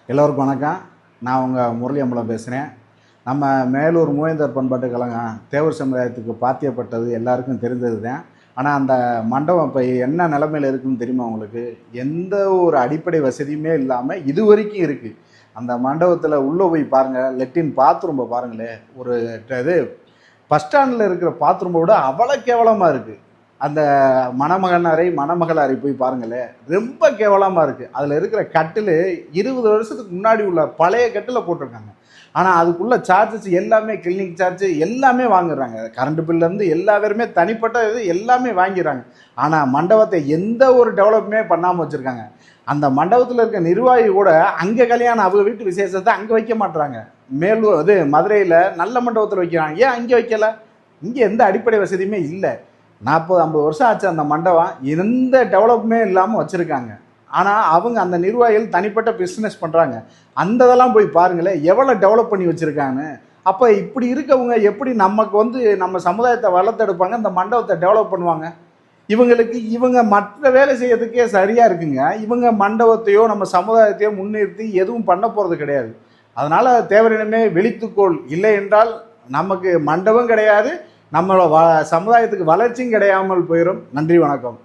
எல்லோருக்கும் வணக்கம். நான் உங்கள் முரளி அம்பலம் பேசுகிறேன். நம்ம மேலூர் மூவேந்தர் பண்பாட்டு கழகம் தேவர் சமுதாயத்துக்கு பாத்தியப்பட்டது எல்லாருக்கும் தெரிந்தது தான். ஆனால் அந்த மண்டபம் இப்போ என்ன நிலமையில் இருக்குதுன்னு தெரியுமா உங்களுக்கு? எந்த ஒரு அடிப்படை வசதியுமே இல்லாமல் இது வரைக்கும் இருக்குது. அந்த மண்டபத்தில் உள்ளே போய் பாருங்கள், லெட்டின் பாத்ரூம்பை பாருங்களேன். ஒரு இது பஸ் ஸ்டாண்டில் இருக்கிற பாத்ரூம்பை விட அவ்வளோ கேவலமாக இருக்குது. அந்த மணமகன் அறை மணமகள் அறை போய் பாருங்களேன், ரொம்ப கேவலமாக இருக்குது. அதில் இருக்கிற கட்டில் 20 வருஷத்துக்கு முன்னாடி உள்ள பழைய கட்டில் போட்டிருக்காங்க. ஆனால் அதுக்குள்ள சார்ஜஸ் எல்லாமே கிளினிக் சார்ஜ் எல்லாமே வாங்குறாங்க. கரண்ட் பில்லேருந்து எல்லா பேருமே தனிப்பட்ட இது எல்லாமே வாங்கிடுறாங்க. ஆனால் மண்டபத்தை எந்த ஒரு டெவலப்புமே பண்ணாமல் வச்சுருக்காங்க. அந்த மண்டபத்தில் இருக்க நிர்வாகி கூட அங்கே கல்யாணம் அவங்க வீட்டு விசேஷத்தை அங்கே வைக்க மாட்டுறாங்க. மேலூர் அது மதுரையில் நல்ல மண்டபத்தில் வைக்கிறாங்க, ஏன் அங்கே வைக்கல? இங்கே எந்த அடிப்படை வசதியுமே இல்லை. 40-50 வருஷம் ஆச்சு அந்த மண்டபம், எந்த டெவலப்புமே இல்லாமல் வச்சுருக்காங்க. ஆனால் அவங்க அந்த நிர்வாகிகள் தனிப்பட்ட பிஸ்னஸ் பண்ணுறாங்க. அந்த இதெல்லாம் போய் பாருங்களேன், எவ்வளோ டெவலப் பண்ணி வச்சுருக்காங்கன்னு. அப்போ இப்படி இருக்கவங்க எப்படி நமக்கு நம்ம சமுதாயத்தை வளர்த்தெடுப்பாங்க, இந்த மண்டபத்தை டெவலப் பண்ணுவாங்க? இவங்க மற்ற வேலை செய்யறதுக்கே சரியாக இருக்குங்க. இவங்க மண்டபத்தையோ நம்ம சமுதாயத்தையோ முன்னிறுத்தி எதுவும் பண்ண போகிறது கிடையாது. அதனால் தேவரினமே விழித்துக்கோள், இல்லை என்றால் நமக்கு மண்டபம் கிடையாது, நம்மளோட சமுதாயத்துக்கு வளர்ச்சியும் கிடையாமல் போயிடும். நன்றி, வணக்கம்.